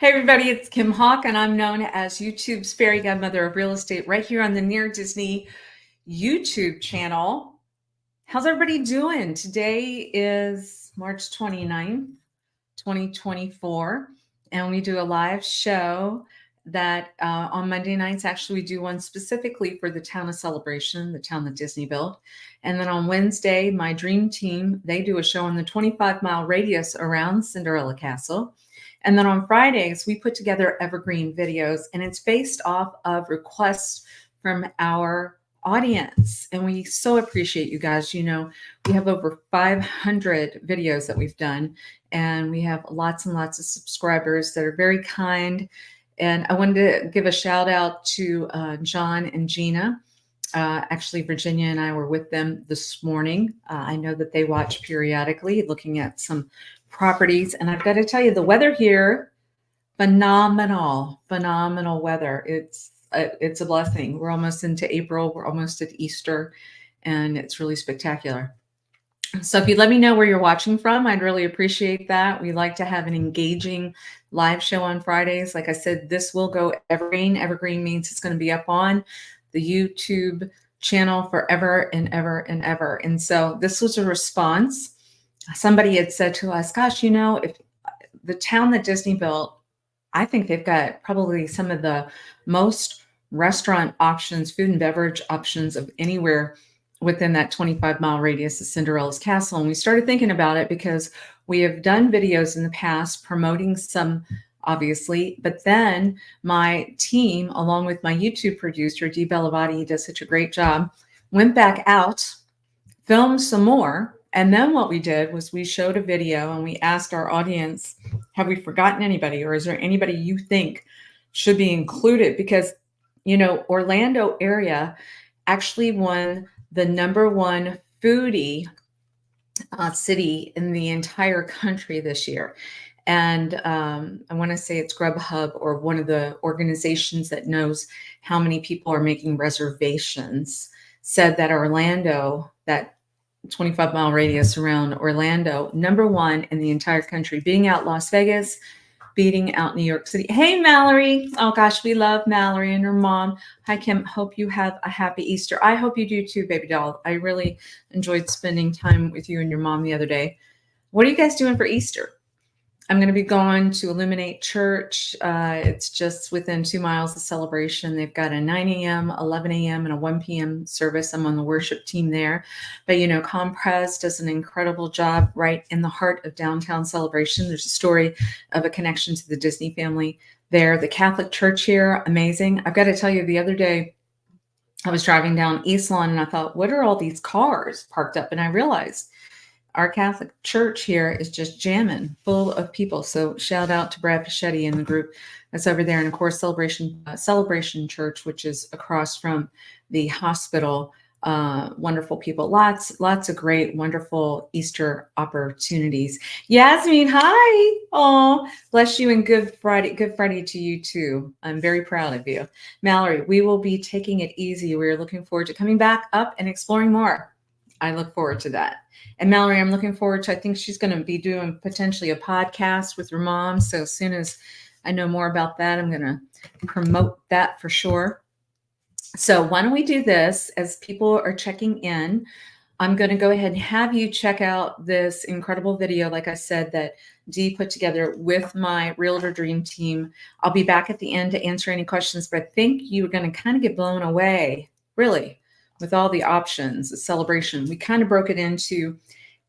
Hey everybody, it's Kim Hawk, and I'm known as YouTube's fairy godmother of real estate right here on the Near Disney YouTube channel. How's everybody doing? Today is March 29th, 2024, and we do a live show that on Monday nights. Actually, we do one specifically for the town of Celebration, the town that Disney built. And then on Wednesday, my dream team, they do a show on the 25-mile radius around Cinderella Castle. And then on Fridays, we put together evergreen videos, and it's based off of requests from our audience. And we so appreciate you guys. You know, we have over 500 videos that we've done, and we have lots and lots of subscribers that are very kind. And I wanted to give a shout out to John and Gina. Actually, Virginia and I were with them this morning. I know that they watch periodically, looking at some properties. And I've got to tell you, the weather here, phenomenal weather. It's a blessing. We're almost into April. We're almost at Easter, and it's really spectacular. So if you'd let me know where you're watching from, I'd really appreciate that. We like to have an engaging live show on Fridays. Like I said, this will go evergreen. Evergreen means it's going to be up on the YouTube channel forever and ever and ever. And so this was a response. Somebody had said to us, gosh, you know, if the town that Disney built, I think they've got probably some of the most restaurant options, food and beverage options of anywhere within that 25-mile radius of Cinderella's Castle. And we started thinking about it because we have done videos in the past promoting some, obviously, but then my team, along with my YouTube producer, 𝐷 he does such a great job, went back out, filmed some more. And then what we did was we showed a video and we asked our audience, have we forgotten anybody, or is there anybody you think should be included? Because, you know, Orlando area actually won the #1 foodie city in the entire country this year. And I want to say it's Grubhub, or one of the organizations that knows how many people are making reservations, said that Orlando, that 25-mile radius around Orlando, #1 in the entire country, beating out Las Vegas, beating out New York City. Hey, Mallory. Oh, gosh, we love Mallory and her mom. Hi, Kim. Hope you have a happy Easter. I hope you do too, baby doll. I really enjoyed spending time with you and your mom the other day. What are you guys doing for Easter? I'm going to be going to Illuminate Church. It's just within 2 miles of Celebration. They've got a 9 a.m., 11 a.m., and a 1 p.m. service. I'm on the worship team there. But, you know, Comprez does an incredible job right in the heart of downtown Celebration. There's a story of a connection to the Disney family there. The Catholic Church here, amazing. I've got to tell you, the other day, I was driving down East Lawn, and I thought, what are all these cars parked up? And I realized our Catholic Church here is just jamming, full of people. So shout out to Brad Fischetti and the group that's over there. And of course, Celebration Church, which is across from the hospital. Wonderful people. Lots of great, wonderful Easter opportunities. Yasmin, hi. Oh, bless you, and good Friday. Good Friday to you too. I'm very proud of you. Mallory, we will be taking it easy. We're looking forward to coming back up and exploring more. I look forward to that. And Mallory, I'm looking forward to, I think she's going to be doing potentially a podcast with her mom. So as soon as I know more about that, I'm going to promote that for sure. So why don't we do this as people are checking in? I'm going to go ahead and have you check out this incredible video, like I said, that Dee put together with my Realtor Dream team. I'll be back at the end to answer any questions, but I think you're going to kind of get blown away, really, with all the options. The Celebration, we kind of broke it into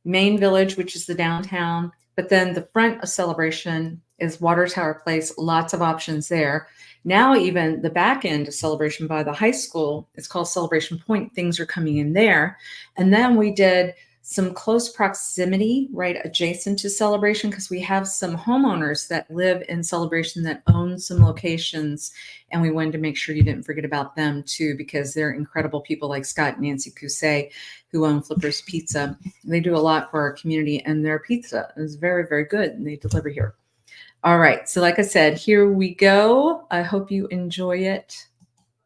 Main Village, which is the downtown, but then the front of Celebration is Water Tower Place. Lots of options there. Now even the back end of Celebration by the high school, it's called Celebration Point. Things are coming in there. And then we did some close proximity right adjacent to Celebration, because we have some homeowners that live in Celebration that own some locations, and we wanted to make sure you didn't forget about them too, because they're incredible people like Scott and Nancy Cousset, who own Flipper's Pizza. They do a lot for our community, and their pizza is very, very good, and they deliver here. All right, so like I said, here we go. I hope you enjoy it.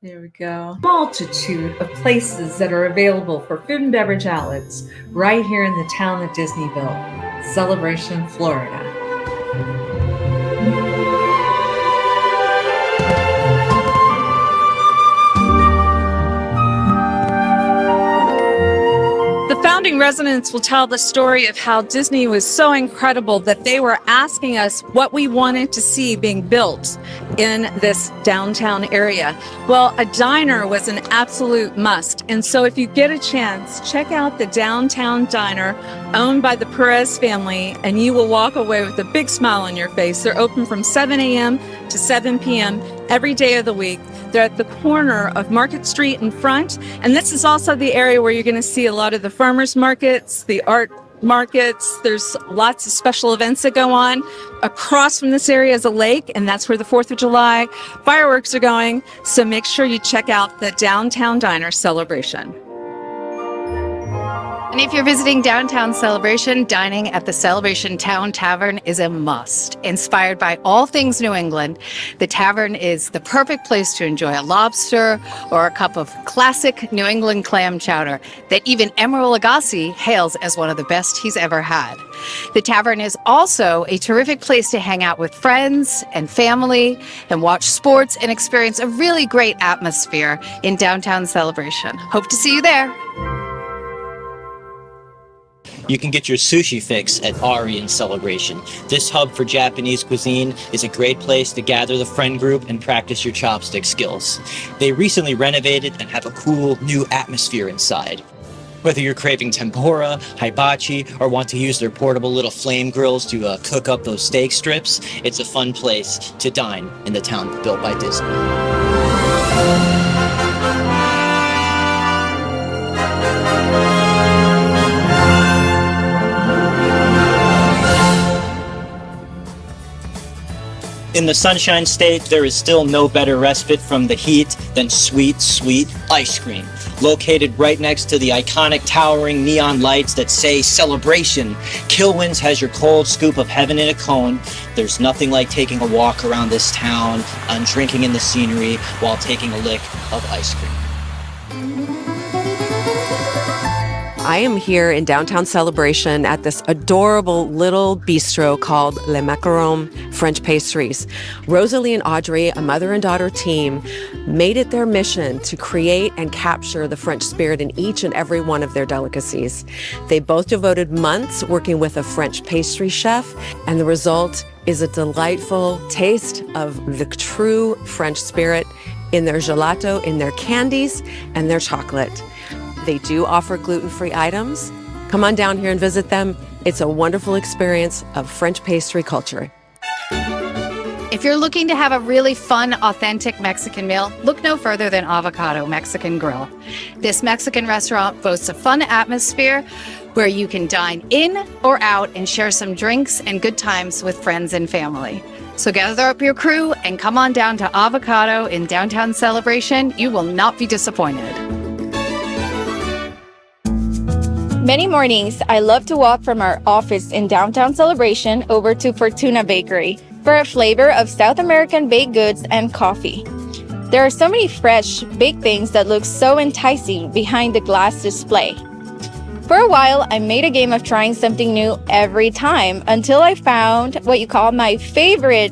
There we go. Multitude of places that are available for food and beverage outlets right here in the town that Disney built, Celebration, Florida. founding residents will tell the story of how Disney was so incredible that they were asking us what we wanted to see being built in this downtown area. Well, a diner was an absolute must. And so if you get a chance, check out the Downtown Diner owned by the Perez family, and you will walk away with a big smile on your face. They're open from 7 a.m. to 7 p.m. every day of the week. They're at the corner of Market Street in front, and this is also the area where you're going to see a lot of the farmers markets, the art markets. There's lots of special events that go on. Across from this area is a lake, and that's where the 4th of July fireworks are going. So make sure you check out the Downtown Diner celebration. And if you're visiting Downtown Celebration, dining at the Celebration Town Tavern is a must. Inspired by all things New England, the tavern is the perfect place to enjoy a lobster or a cup of classic New England clam chowder that even 𝐅𝐚𝐢𝐫𝐷 𝐿𝐼 hails as one of the best he's ever had. The tavern is also a terrific place to hang out with friends and family and watch sports and experience a really great atmosphere in Downtown Celebration. Hope to see you there. You can get your sushi fix at 𝐅𝐚𝐢𝐫𝐷 in Celebration. This hub for Japanese cuisine is a great place to gather the friend group and practice your chopstick skills. They recently renovated and have a cool new atmosphere inside. Whether you're craving tempura, hibachi, or want to use their portable little flame grills to cook up those steak strips, it's a fun place to dine in the town built by Disney. In the Sunshine State, there is still no better respite from the heat than sweet, sweet ice cream. Located right next to the iconic towering neon lights that say celebration, 𝐂𝐬𝐿 has your cold scoop of heaven in a cone. There's nothing like taking a walk around this town and drinking in the scenery while taking a lick of ice cream. I am here in Downtown Celebration at this adorable little bistro called Les Macarons French Pastries. Rosalie and Audrey, a mother and daughter team, made it their mission to create and capture the French spirit in each and every one of their delicacies. They both devoted months working with a French pastry chef, and the result is a delightful taste of the true French spirit in their gelato, in their candies, and their chocolate. They do offer gluten-free items. Come on down here and visit them. It's a wonderful experience of French pastry culture. If you're looking to have a really fun, authentic Mexican meal, look no further than Avocado Mexican Grill. This Mexican restaurant boasts a fun atmosphere where you can dine in or out and share some drinks and good times with friends and family. So gather up your crew and come on down to Avocado in Downtown Celebration. You will not be disappointed. Many mornings, I love to walk from our office in Downtown Celebration over to Fortuna Bakery for a flavor of South American baked goods and coffee. There are so many fresh, baked things that look so enticing behind the glass display. For a while, I made a game of trying something new every time until I found what you call my favorite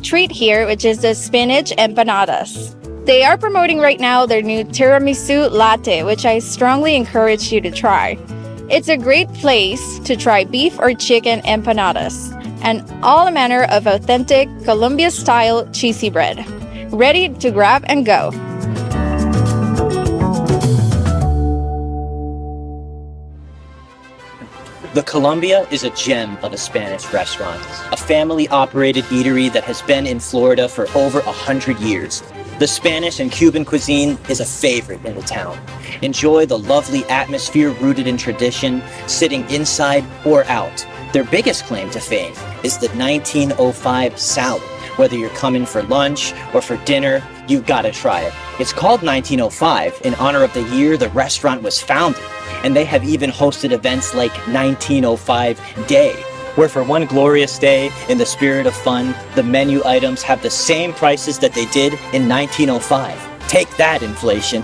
treat here, which is the spinach empanadas. They are promoting right now their new tiramisu latte, which I strongly encourage you to try. It's a great place to try beef or chicken empanadas and all manner of authentic Colombia-style cheesy bread. Ready to grab and go. The Colombia is a gem of a Spanish restaurant, a family-operated eatery that has been in Florida for over 100 years. The Spanish and Cuban cuisine is a favorite in the town. Enjoy the lovely atmosphere rooted in tradition, sitting inside or out. Their biggest claim to fame is the 1905 salad. Whether you're coming for lunch or for dinner, you gotta try it. It's called 1905 in honor of the year the restaurant was founded, and they have even hosted events like 1905 Day, where for one glorious day, in the spirit of fun, the menu items have the same prices that they did in 1905. Take that, inflation.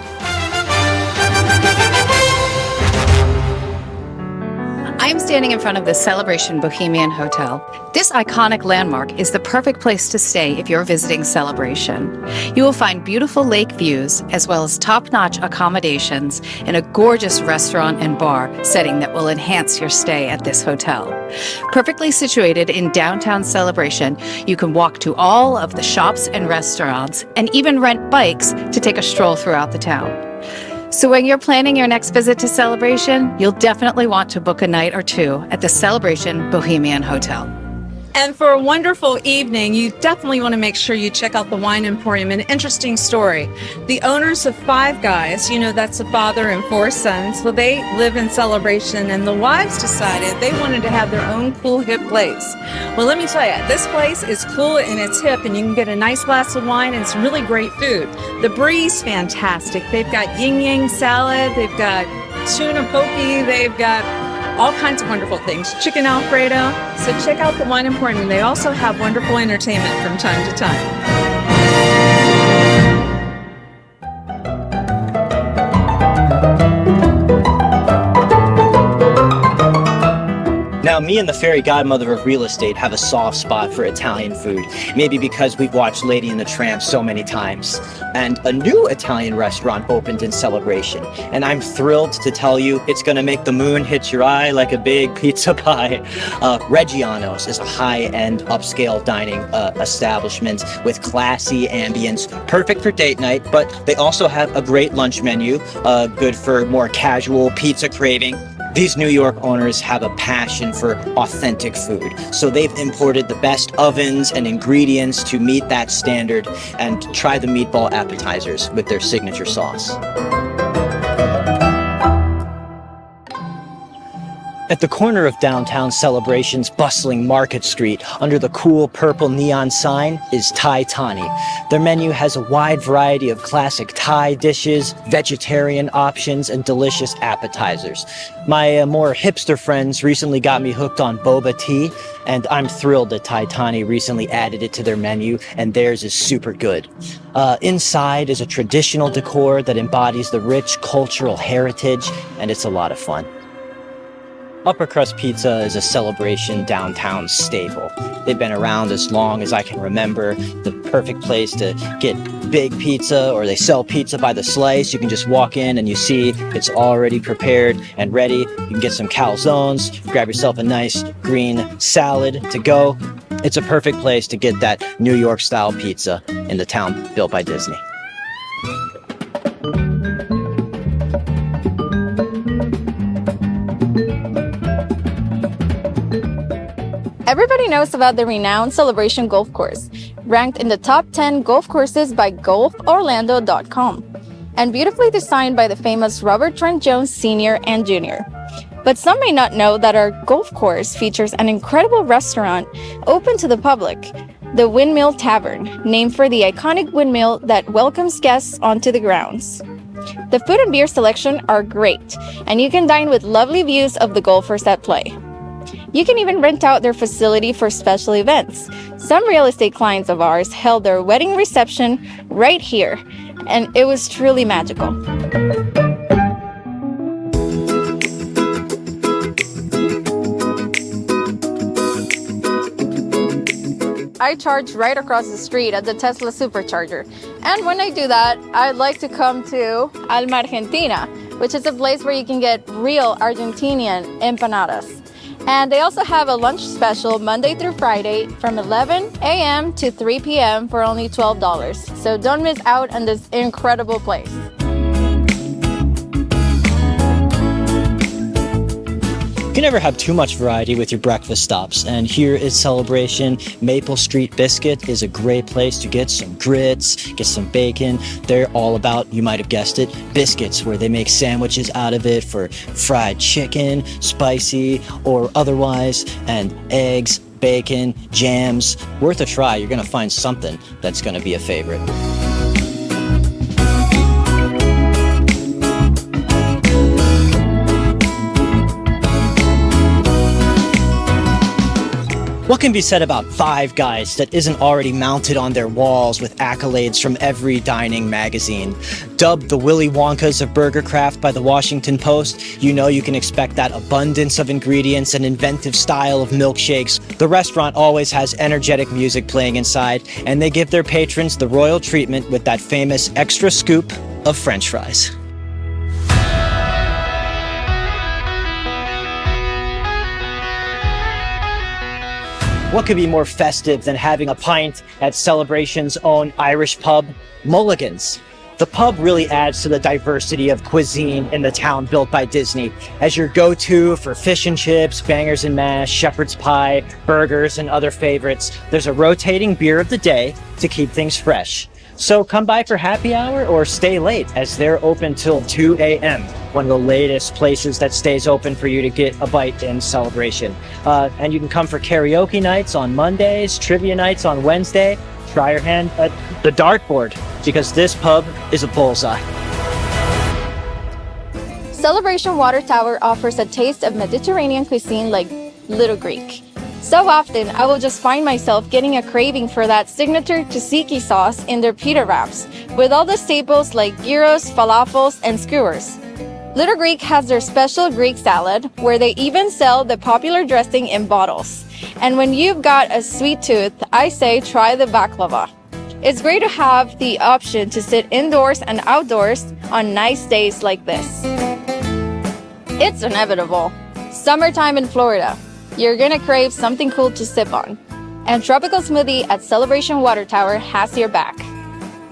I am standing in front of the Celebration Bohemian Hotel. This iconic landmark is the perfect place to stay if you're visiting Celebration. You will find beautiful lake views as well as top-notch accommodations in a gorgeous restaurant and bar setting that will enhance your stay at this hotel. Perfectly situated in downtown Celebration, you can walk to all of the shops and restaurants and even rent bikes to take a stroll throughout the town. So when you're planning your next visit to Celebration, you'll definitely want to book a night or two at the Celebration Bohemian Hotel. And for a wonderful evening, you definitely want to make sure you check out the Wine Emporium. An interesting story. The owners of Five Guys, that's a father and four sons. Well, they live in Celebration, and the wives decided they wanted to have their own cool, hip place. Well, let me tell you, this place is cool and it's hip, and you can get a nice glass of wine and some really great food. The bree's fantastic. They've got yin yang salad, they've got tuna poke, they've got all kinds of wonderful things. Chicken Alfredo. So check out the Wine Emporium. They also have wonderful entertainment from time to time. Now, me and the fairy godmother of real estate have a soft spot for Italian food, maybe because we've watched Lady and the Tramp so many times. And a new Italian restaurant opened in Celebration, and I'm thrilled to tell you it's gonna make the moon hit your eye like a big pizza pie. Reggiano's is a high-end upscale dining establishment with classy ambience, perfect for date night, but they also have a great lunch menu, good for more casual pizza craving. These New York owners have a passion for authentic food, so they've imported the best ovens and ingredients to meet that standard, and try the meatball appetizers with their signature sauce. At the corner of downtown Celebration's bustling Market Street, under the cool purple neon sign, is 𝐇𝐀𝐖𝐻. Their menu has a wide variety of classic Thai dishes, vegetarian options, and delicious appetizers. My more hipster friends recently got me hooked on boba tea, and I'm thrilled that 𝐇𝐀𝐖𝐻 recently added it to their menu, and theirs is super good. Inside is a traditional decor that embodies the rich cultural heritage, and it's a lot of fun. Upper Crust Pizza is a Celebration downtown staple. They've been around as long as I can remember. The perfect place to get big pizza, or they sell pizza by the slice. You can just walk in and you see it's already prepared and ready. You can get some calzones, grab yourself a nice green salad to go. It's a perfect place to get that New York style pizza in the town built by Disney. Everybody knows about the renowned Celebration Golf Course, ranked in the top 10 golf courses by golforlando.com, and beautifully designed by the famous Robert Trent Jones Sr. and Jr. But some may not know that our golf course features an incredible restaurant open to the public, the Windmill Tavern, named for the iconic windmill that welcomes guests onto the grounds. The food and beer selection are great, and you can dine with lovely views of the golfers at play. You can even rent out their facility for special events. Some real estate clients of ours held their wedding reception right here, and it was truly magical. I charge right across the street at the Tesla Supercharger. And when I do that, I'd like to come to 𝐼𝐸𝐴 Argentina, which is a place where you can get real Argentinian empanadas. And they also have a lunch special Monday through Friday from 11 a.m. to 3 p.m. for only $12. So don't miss out on this incredible place. You can never have too much variety with your breakfast stops, and here is Celebration. Maple Street Biscuit is a great place to get some grits, get some bacon. They're all about, you might have guessed it, biscuits, where they make sandwiches out of it for fried chicken, spicy or otherwise, and eggs, bacon, jams. Worth a try. You're going to find something that's going to be a favorite. What can be said about Five Guys that isn't already mounted on their walls with accolades from every dining magazine? Dubbed the Willy Wonkas of burger craft by the Washington Post, you know you can expect that abundance of ingredients and inventive style of milkshakes. The restaurant always has energetic music playing inside, and they give their patrons the royal treatment with that famous extra scoop of French fries. What could be more festive than having a pint at Celebration's own Irish pub, Mulligan's? The pub really adds to the diversity of cuisine in the town built by Disney as your go-to for fish and chips, bangers and mash, shepherd's pie, burgers, and other favorites. There's a rotating beer of the day to keep things fresh. So come by for happy hour or stay late as they're open till 2 a.m. One of the latest places that stays open for you to get a bite in Celebration. And you can come for karaoke nights on Mondays, trivia nights on Wednesday. Try your hand at the dartboard because this pub is a bullseye. Celebration Water Tower offers a taste of Mediterranean cuisine like Little Greek. So often, I will just find myself getting a craving for that signature tzatziki sauce in their pita wraps, with all the staples like gyros, falafels, and skewers. Little Greek has their special Greek salad, where they even sell the popular dressing in bottles. And when you've got a sweet tooth, I say try the baklava. It's great to have the option to sit indoors and outdoors on nice days like this. It's inevitable. Summertime in Florida. You're gonna crave something cool to sip on. And Tropical Smoothie at Celebration Water Tower has your back.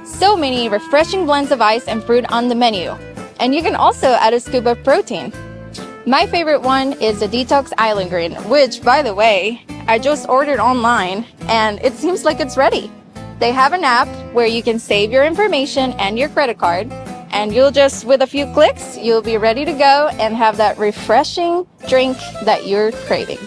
So many refreshing blends of ice and fruit on the menu. And you can also add a scoop of protein. My favorite one is the Detox Island Green, which, by the way, I just ordered online and it seems like it's ready. They have an app where you can save your information and your credit card, and you'll just, with a few clicks, you'll be ready to go and have that refreshing drink that you're craving.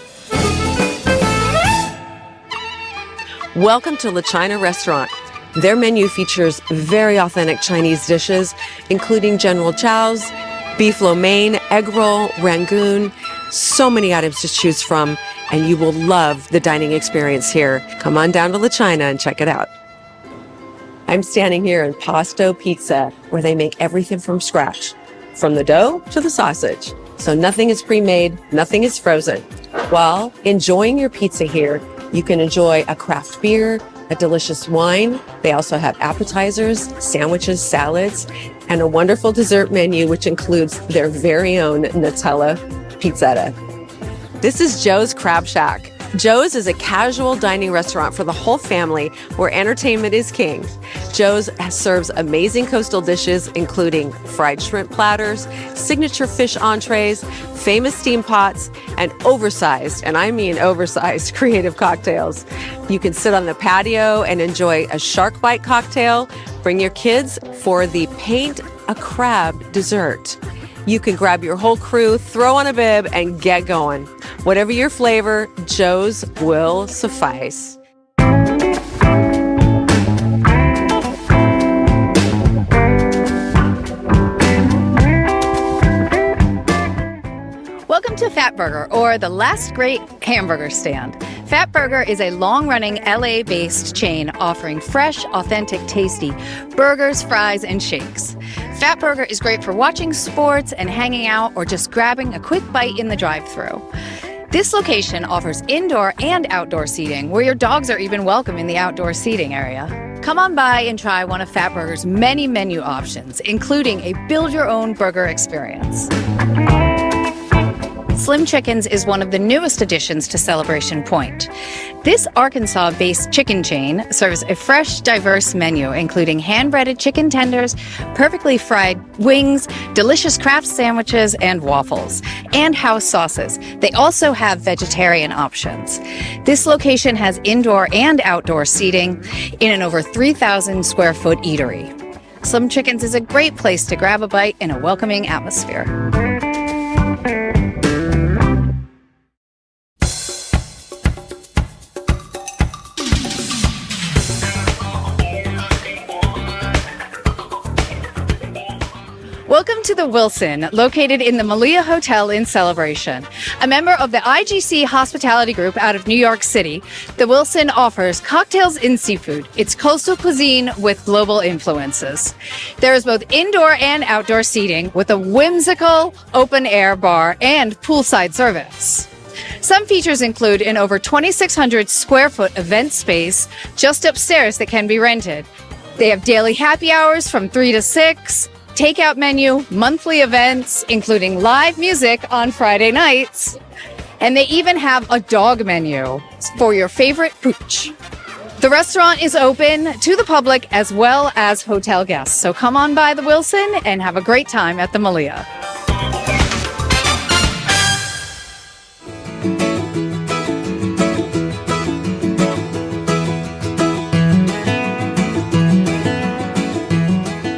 Welcome to La China Restaurant. Their menu features very authentic Chinese dishes, including General Chow's, beef lo mein, egg roll, rangoon, so many items to choose from, and you will love the dining experience here. Come on down to La China and check it out. I'm standing here in Pasto Pizza, where they make everything from scratch, from the dough to the sausage. So nothing is pre-made, nothing is frozen. While enjoying your pizza here, you can enjoy a craft beer, a delicious wine. They also have appetizers, sandwiches, salads, and a wonderful dessert menu, which includes their very own Nutella pizzetta. This is Joe's Crab Shack. Joe's is a casual dining restaurant for the whole family where entertainment is king. Joe's serves amazing coastal dishes, including fried shrimp platters, signature fish entrees, famous steam pots, and oversized, and I mean oversized, creative cocktails. You can sit on the patio and enjoy a shark bite cocktail. Bring your kids for the paint a crab dessert. You can grab your whole crew, throw on a bib, and get going. Whatever your flavor, Joe's will suffice. Welcome to Fat Burger, or the last great hamburger stand. Fat Burger is a long-running LA-based chain offering fresh, authentic, tasty burgers, fries, and shakes. Fat Burger is great for watching sports and hanging out or just grabbing a quick bite in the drive-thru. This location offers indoor and outdoor seating, where your dogs are even welcome in the outdoor seating area. Come on by and try one of Fat Burger's many menu options, including a build-your-own burger experience. Slim Chickens is one of the newest additions to Celebration Point. This Arkansas-based chicken chain serves a fresh, diverse menu, including hand-breaded chicken tenders, perfectly fried wings, delicious craft sandwiches, and waffles, and house sauces. They also have vegetarian options. This location has indoor and outdoor seating in an over 3,000 square foot eatery. Slim Chickens is a great place to grab a bite in a welcoming atmosphere. Welcome to the Wilson, located in the 𝐃𝐿𝐼 Hotel in Celebration. A member of the IGC Hospitality Group out of New York City, the Wilson offers cocktails and seafood. It's coastal cuisine with global influences. There is both indoor and outdoor seating with a whimsical open-air bar and poolside service. Some features include an over 2,600 square foot event space just upstairs that can be rented. They have daily happy hours from 3 to 6, takeout menu, monthly events, including live music on Friday nights, and they even have a dog menu for your favorite pooch. The restaurant is open to the public as well as hotel guests, so come on by the Wilson and have a great time at the 𝐃𝐿𝐼.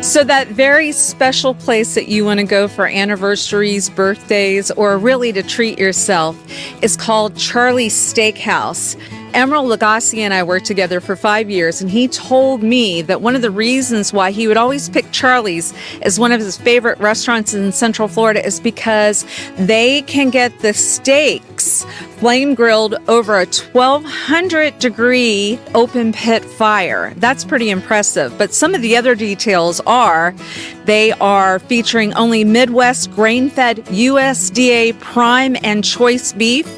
So that very special place that you want to go for anniversaries, birthdays, or really to treat yourself is called Charlie's Steakhouse. Emerald Lagasse and I worked together for 5 years, and he told me that one of the reasons why he would always pick Charlie's as one of his favorite restaurants in Central Florida is because they can get the steaks flame grilled over a 1,200 degree open pit fire. That's pretty impressive. But some of the other details are they are featuring only Midwest grain-fed USDA prime and choice beef.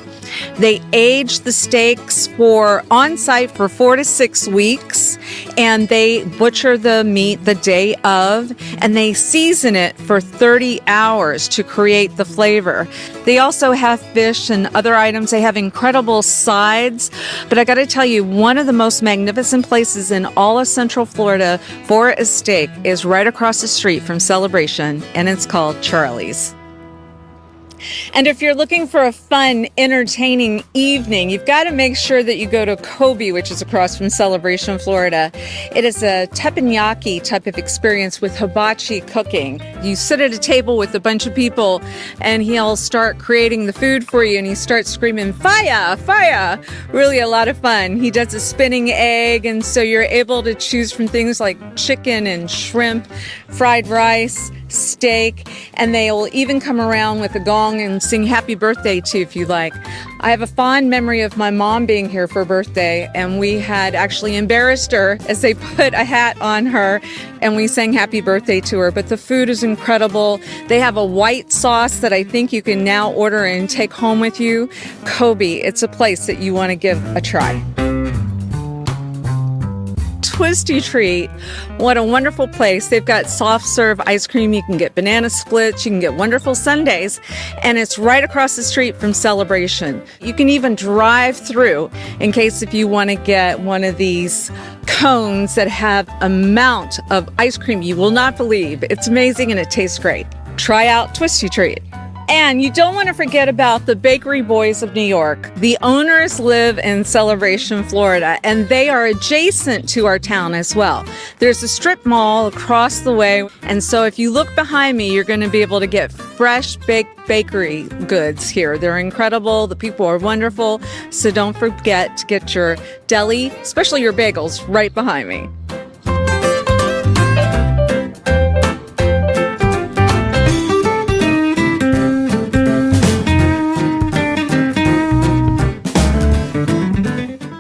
They age the steaks on-site for 4 to 6 weeks, and they butcher the meat the day of, and they season it for 30 hours to create the flavor. They also have fish and other items. They have incredible sides, but I got to tell you, one of the most magnificent places in all of Central Florida for a steak is right across the street from Celebration, and it's called Charlie's. And if you're looking for a fun, entertaining evening, you've got to make sure that you go to 𝐄𝐫, which is across from Celebration, Florida. It is a teppanyaki type of experience with hibachi cooking. You sit at a table with a bunch of people, and he'll start creating the food for you, and he starts screaming, "Fire! Fire!" Really a lot of fun. He does a spinning egg, and so you're able to choose from things like chicken and shrimp, fried rice, steak, and they will even come around with a gong and sing happy birthday to you if you like. I have a fond memory of my mom being here for her birthday, and we had actually embarrassed her as they put a hat on her and we sang happy birthday to her. But the food is incredible. They have a white sauce that I think you can now order and take home with you. 𝐄𝐫, it's a place that you want to give a try. Twisty Treat, what a wonderful place. They've got soft serve ice cream. You can get banana splits. You can get wonderful sundaes. And it's right across the street from Celebration. You can even drive through in case if you want to get one of these cones that have a amount of ice cream you will not believe. It's amazing and it tastes great. Try out Twisty Treat. And you don't want to forget about the Bakery Boys of New York. The owners live in Celebration, Florida, and they are adjacent to our town as well. There's a strip mall across the way, and so if you look behind me, you're going to be able to get fresh baked bakery goods here. They're incredible. The people are wonderful, so don't forget to get your deli, especially your bagels, right behind me.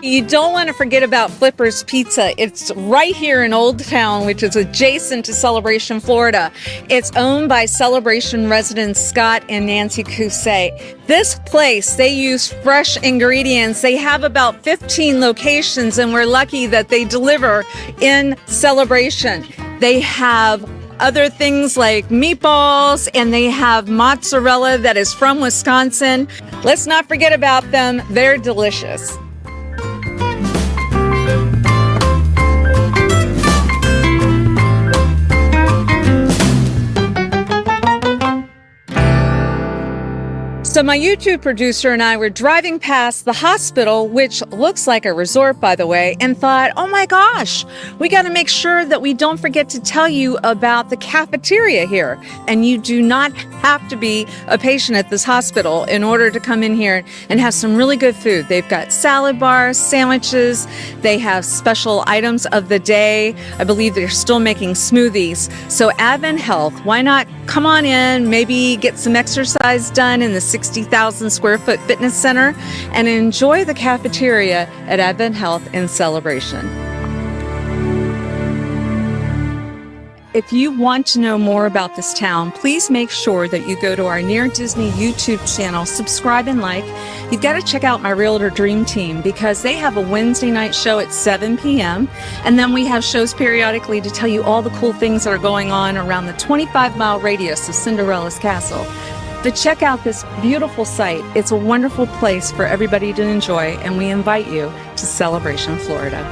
You don't want to forget about Flipper's Pizza. It's right here in Old Town, which is adjacent to Celebration, Florida. It's owned by Celebration residents Scott and Nancy Cousset. This place, they use fresh ingredients. They have about 15 locations, and we're lucky that they deliver in Celebration. They have other things like meatballs, and they have mozzarella that is from Wisconsin. Let's not forget about them. They're delicious. So my YouTube producer and I were driving past the hospital, which looks like a resort, by the way, and thought, oh my gosh, we got to make sure that we don't forget to tell you about the cafeteria here. And you do not have to be a patient at this hospital in order to come in here and have some really good food. They've got salad bars, sandwiches, they have special items of the day. I believe they're still making smoothies. So AdventHealth, why not come on in, maybe get some exercise done in the 60,000 square foot fitness center and enjoy the cafeteria at AdventHealth in Celebration. If you want to know more about this town, please make sure that you go to our Near Disney YouTube channel, subscribe and like. You've got to check out my Realtor Dream Team because they have a Wednesday night show at 7 p.m. And then we have shows periodically to tell you all the cool things that are going on around the 25-mile radius of Cinderella's castle. But check out this beautiful site. It's a wonderful place for everybody to enjoy, and we invite you to Celebration, Florida.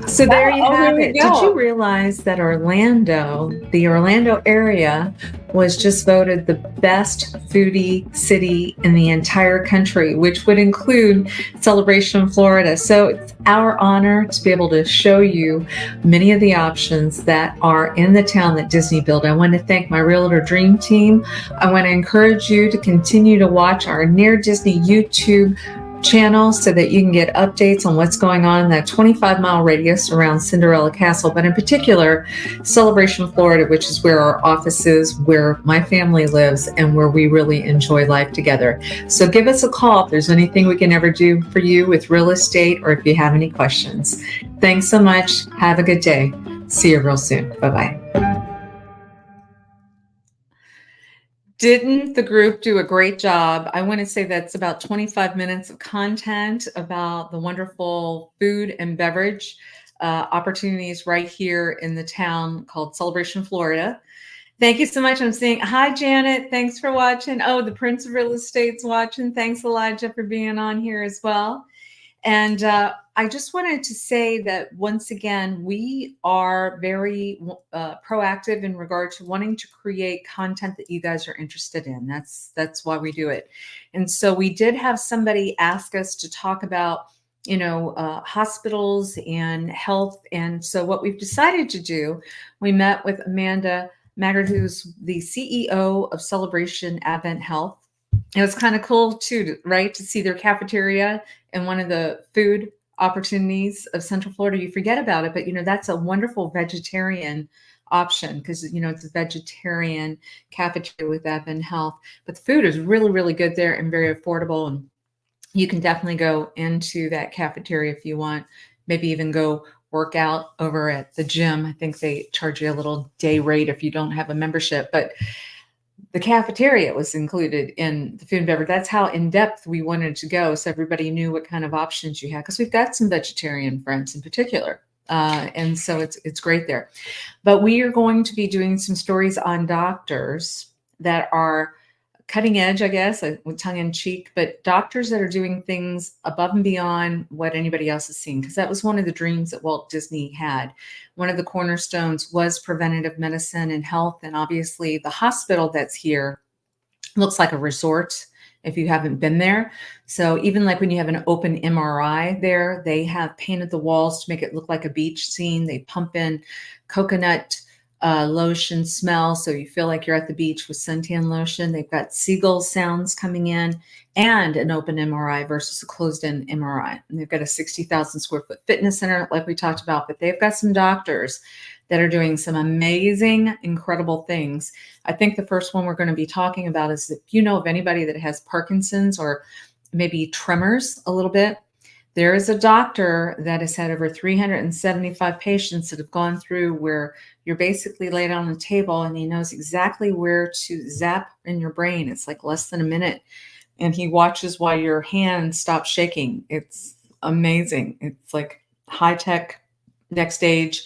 So there you have it. Did you realize that the Orlando area was just voted the best foodie city in the entire country, which would include Celebration, Florida. So it's our honor to be able to show you many of the options that are in the town that Disney built. I want to thank my Realtor Dream Team. I want to encourage you to continue to watch our Near Disney YouTube channel so that you can get updates on what's going on in that 25-mile radius around Cinderella Castle, but in particular, Celebration, Florida, which is where our office is, where my family lives, and where we really enjoy life together. So give us a call if there's anything we can ever do for you with real estate or if you have any questions. Thanks so much. Have a good day. See you real soon. Bye-bye. Didn't the group do a great job? I want to say that's about 25 minutes of content about the wonderful food and beverage opportunities right here in the town called Celebration, Florida. Thank you so much. I'm saying hi, Janet. Thanks for watching. Oh, the Prince of Real Estate's watching. Thanks, Elijah, for being on here as well. And I just wanted to say that once again, we are very proactive in regard to wanting to create content that you guys are interested in. That's why we do it. And so we did have somebody ask us to talk about, hospitals and health. And so what we've decided to do, we met with Amanda Maggard, who's the CEO of Celebration AdventHealth. It was kind of cool too, right, to see their cafeteria and one of the food opportunities of Central Florida. You forget about it, but that's a wonderful vegetarian option because it's a vegetarian cafeteria with AdventHealth. But the food is really, really good there and very affordable. And you can definitely go into that cafeteria if you want. Maybe even go work out over at the gym. I think they charge you a little day rate if you don't have a membership, but the cafeteria was included in the food and beverage. That's how in depth we wanted to go, so everybody knew what kind of options you had, because we've got some vegetarian friends in particular. And so it's great there. But we are going to be doing some stories on doctors that are cutting edge, I guess, with tongue in cheek, but doctors that are doing things above and beyond what anybody else is seeing, because that was one of the dreams that Walt Disney had. One of the cornerstones was preventative medicine and health. And obviously the hospital that's here looks like a resort if you haven't been there. So even like when you have an open MRI there, they have painted the walls to make it look like a beach scene. They pump in coconut lotion smell, so you feel like you're at the beach with suntan lotion. They've got seagull sounds coming in and an open MRI versus a closed-in MRI. And they've got a 60,000 square foot fitness center like we talked about, but they've got some doctors that are doing some amazing, incredible things. I think the first one we're going to be talking about is if you know of anybody that has Parkinson's or maybe tremors a little bit, there is a doctor that has had over 375 patients that have gone through where you're basically laid on the table and he knows exactly where to zap in your brain. It's like less than a minute. And he watches while your hand stops shaking. It's amazing. It's like high tech, next stage.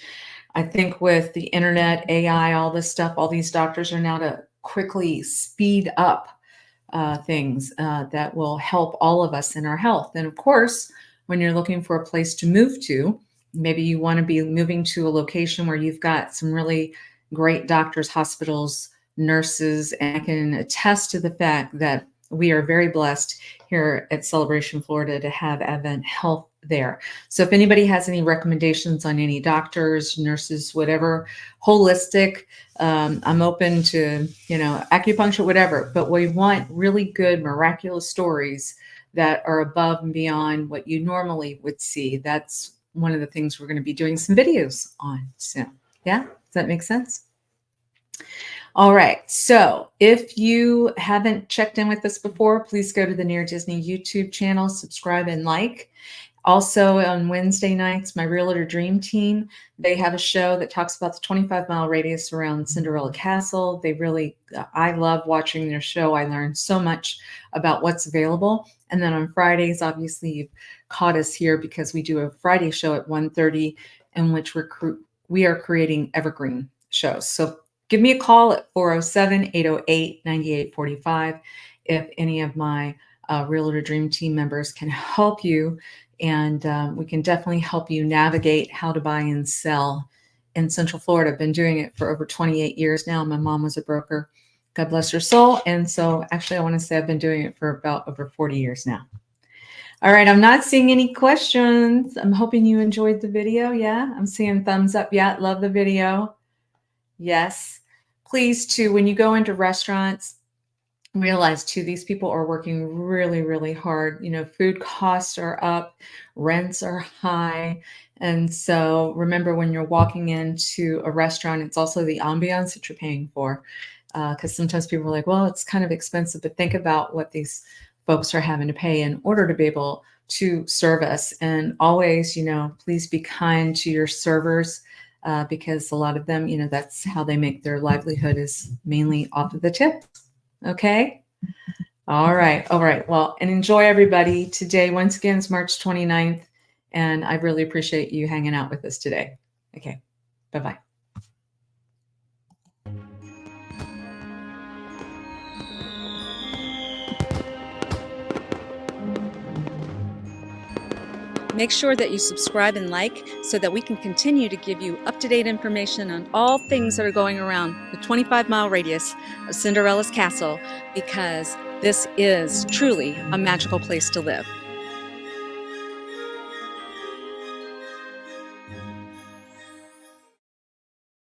I think with the internet, AI, all this stuff, all these doctors are now to quickly speed up things that will help all of us in our health. And of course, when you're looking for a place to move to, maybe you want to be moving to a location where you've got some really great doctors, hospitals, nurses, and I can attest to the fact that we are very blessed here at Celebration Florida to have Advent Health there. So if anybody has any recommendations on any doctors, nurses, whatever, holistic, I'm open to, acupuncture, whatever, but we want really good, miraculous stories that are above and beyond what you normally would see. That's one of the things we're going to be doing some videos on soon. Yeah, does that make sense? All right, so if you haven't checked in with us before, please go to the Near Disney YouTube channel, subscribe and like. Also on Wednesday nights, my Realtor Dream Team, they have a show that talks about the 25-mile radius around Cinderella Castle. I love watching their show. I learned so much about what's available. And then on Fridays, obviously you've caught us here because we do a Friday show at 1:30 in which we are creating evergreen shows. So give me a call at 407-808-9845 if any of my Realtor Dream Team members can help you. And we can definitely help you navigate how to buy and sell in Central Florida. I've been doing it for over 28 years now. My mom was a broker. God bless her soul. And so actually, I want to say I've been doing it for about over 40 years now. All right. I'm not seeing any questions. I'm hoping you enjoyed the video. Yeah. I'm seeing thumbs up. Yeah. Love the video. Yes. Please, too, when you go into restaurants, realize too, these people are working really, really hard. Food costs are up, rents are high. And so remember, when you're walking into a restaurant, it's also the ambiance that you're paying for. Because sometimes people are like, well, it's kind of expensive, but think about what these folks are having to pay in order to be able to serve us. And always, please be kind to your servers. Because a lot of them, that's how they make their livelihood, is mainly off of the tips. Okay. All right. All right. Well, and enjoy, everybody. Today, once again, is March 29th, and I really appreciate you hanging out with us today. Okay. Bye-bye. Make sure that you subscribe and like so that we can continue to give you up-to-date information on all things that are going around the 25-mile radius of Cinderella's castle, because this is truly a magical place to live.